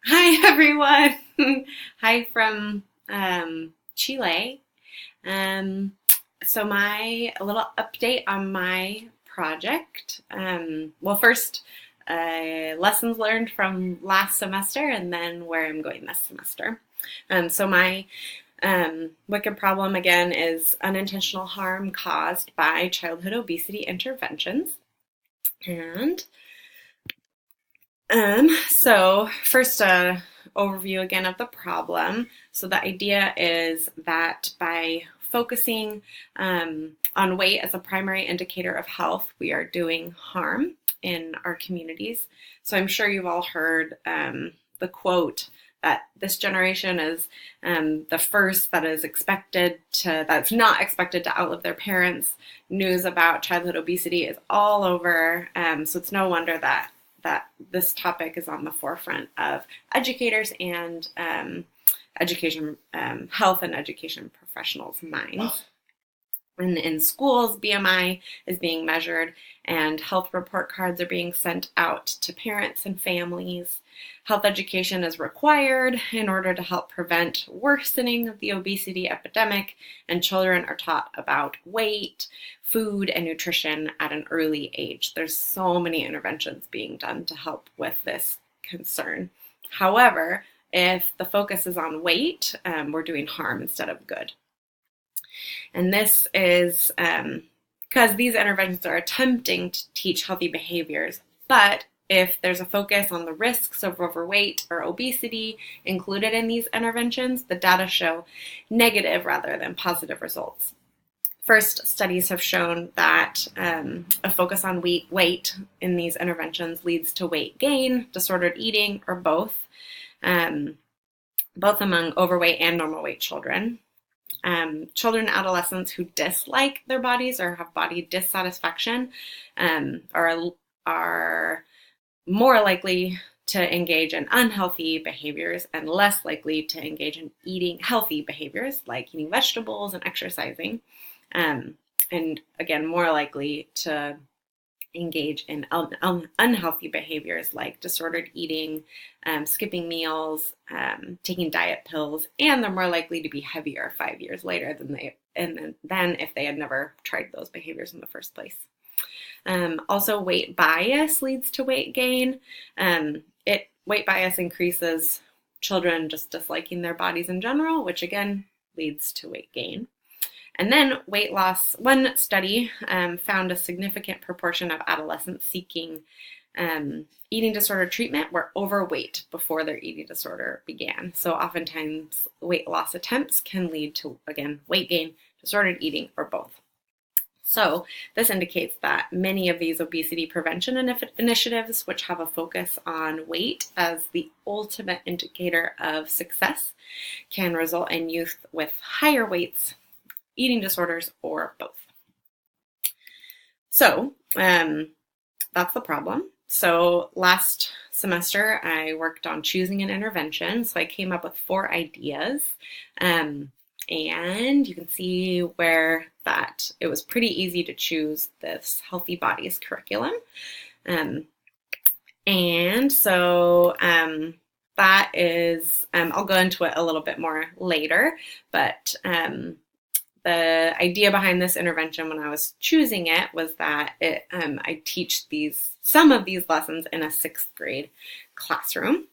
Hi, everyone. Hi from Chile. Um, so a little update on my project. First, lessons learned from last semester, and then where I'm going this semester. My wicked problem again is unintentional harm caused by childhood obesity interventions. And first, overview again of the problem. So the idea is that by focusing on weight as a primary indicator of health, we are doing harm in our communities. So I'm sure you've all heard the quote that this generation is the first that's not expected to outlive their parents. News about childhood obesity is all over, so it's no wonder that this topic is on the forefront of educators and health and education professionals' minds. And in schools, BMI is being measured, and health report cards are being sent out to parents and families. Health education is required in order to help prevent worsening of the obesity epidemic, and children are taught about weight, food, and nutrition at an early age. There's so many interventions being done to help with this concern. However, if the focus is on weight, we're doing harm instead of good. And this is because these interventions are attempting to teach healthy behaviors, but if there's a focus on the risks of overweight or obesity included in these interventions, the data show negative rather than positive results. First, studies have shown that a focus on weight in these interventions leads to weight gain, disordered eating, or both among overweight and normal weight children. Children and adolescents who dislike their bodies or have body dissatisfaction are more likely to engage in unhealthy behaviors and less likely to engage in eating healthy behaviors like eating vegetables and exercising. And again, more likely to engage in unhealthy behaviors like disordered eating, skipping meals, taking diet pills, and they're more likely to be heavier 5 years later than if they had never tried those behaviors in the first place. Also, weight bias leads to weight gain. Weight bias increases children just disliking their bodies in general, which again leads to weight gain. And then weight loss. One study found a significant proportion of adolescents seeking eating disorder treatment were overweight before their eating disorder began. So oftentimes weight loss attempts can lead to, again, weight gain, disordered eating, or both. So this indicates that many of these obesity prevention initiatives, which have a focus on weight as the ultimate indicator of success, can result in youth with higher weights, eating disorders, or both. So that's the problem. So last semester, I worked on choosing an intervention. So I came up with 4 ideas. And you can see where that it was pretty easy to choose this Healthy Bodies curriculum. That is, I'll go into it a little bit more later, but the idea behind this intervention when I was choosing it was that I teach some of these lessons in a 6th grade classroom.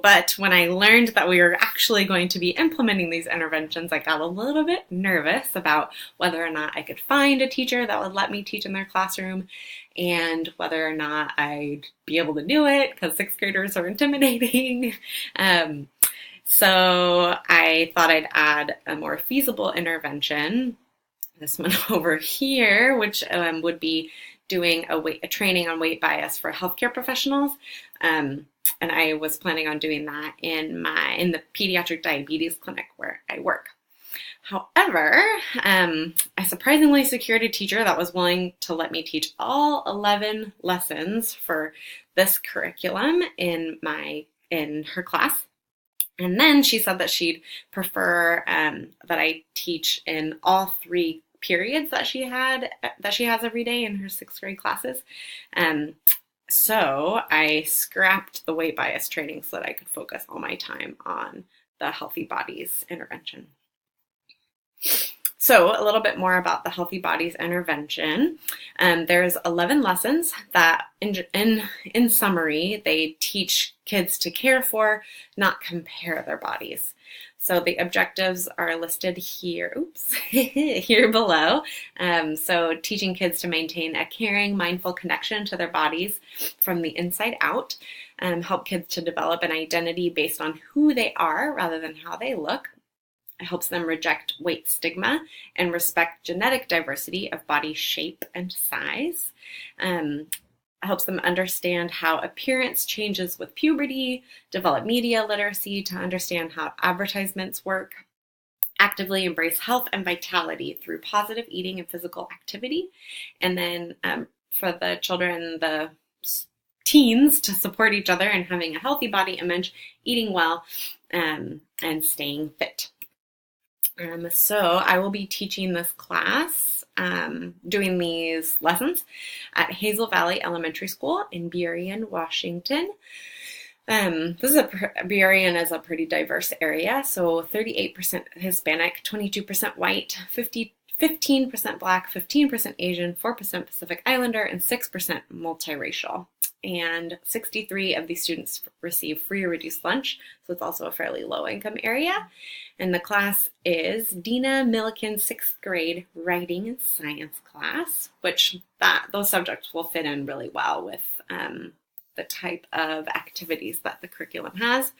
But when I learned that we were actually going to be implementing these interventions, I got a little bit nervous about whether or not I could find a teacher that would let me teach in their classroom and whether or not I'd be able to do it because 6th graders are intimidating. So I thought I'd add a more feasible intervention, this one over here, which would be doing a training on weight bias for healthcare professionals. And I was planning on doing that in the pediatric diabetes clinic where I work. However, I surprisingly secured a teacher that was willing to let me teach all 11 lessons for this curriculum in her class. And then she said that she'd prefer that I teach in all 3 periods that she has every day in her 6th grade classes. So I scrapped the weight bias training so that I could focus all my time on the Healthy Bodies intervention. So a little bit more about the Healthy Bodies intervention. There's 11 lessons that, in summary, they teach kids to care for, not compare their bodies. So the objectives are listed here, here below. So teaching kids to maintain a caring, mindful connection to their bodies from the inside out. Help kids to develop an identity based on who they are rather than how they look. It helps them reject weight stigma and respect genetic diversity of body shape and size. Helps them understand how appearance changes with puberty, develop media literacy to understand how advertisements work, actively embrace health and vitality through positive eating and physical activity, and then for the children, the teens, to support each other in having a healthy body image, eating well, and staying fit. So I will be teaching this class, doing these lessons at Hazel Valley Elementary School in Burien, Washington. Burien is a pretty diverse area, so 38% Hispanic, 22% white, 15% Black, 15% Asian, 4% Pacific Islander, and 6% multiracial. And 63 of these students receive free or reduced lunch, so it's also a fairly low-income area. And the class is Dina Milliken's 6th grade writing and science class, which those subjects will fit in really well with the type of activities that the curriculum has.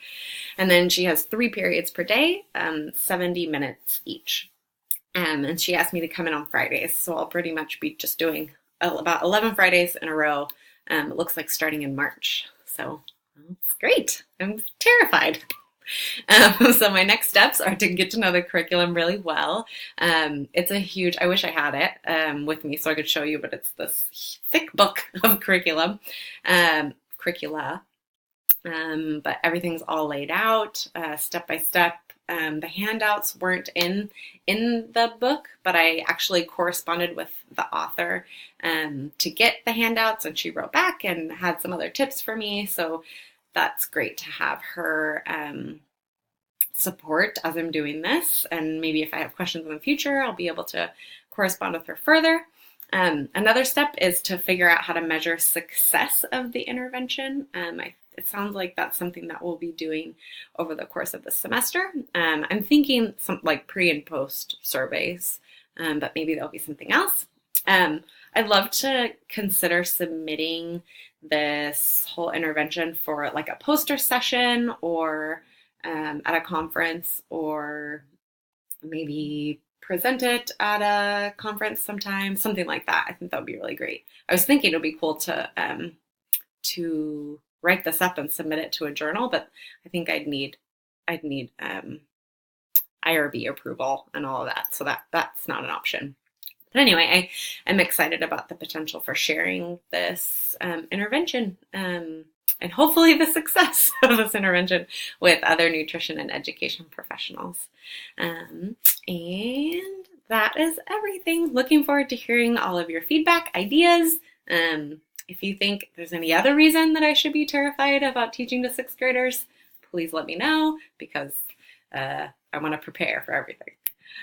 And then she has 3 periods per day, 70 minutes each. And she asked me to come in on Fridays, so I'll pretty much be just doing about 11 Fridays in a row. It looks like starting in March, so it's great. I'm terrified. So my next steps are to get to know the curriculum really well. It's a huge, I wish I had it with me so I could show you, but it's this thick book of curricula. But everything's all laid out step by step. The handouts weren't in the book, but I actually corresponded with the author to get the handouts, and she wrote back and had some other tips for me. So that's great to have her support as I'm doing this. And maybe if I have questions in the future, I'll be able to correspond with her further. Another step is to figure out how to measure success of the intervention. It sounds like that's something that we'll be doing over the course of the semester. I'm thinking some like pre and post surveys, but maybe there'll be something else. I'd love to consider submitting this whole intervention for like a poster session or at a conference, or maybe present it at a conference sometime, something like that. I think that would be really great. I was thinking it would be cool to write this up and submit it to a journal, but I think I'd need IRB approval and all of that, so that's not an option. But anyway, I'm excited about the potential for sharing this intervention and hopefully the success of this intervention with other nutrition and education professionals. And that is everything. Looking forward to hearing all of your feedback, ideas. If you think there's any other reason that I should be terrified about teaching to 6th graders, please let me know, because I want to prepare for everything.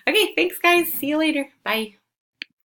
Okay, thanks guys. See you later. Bye.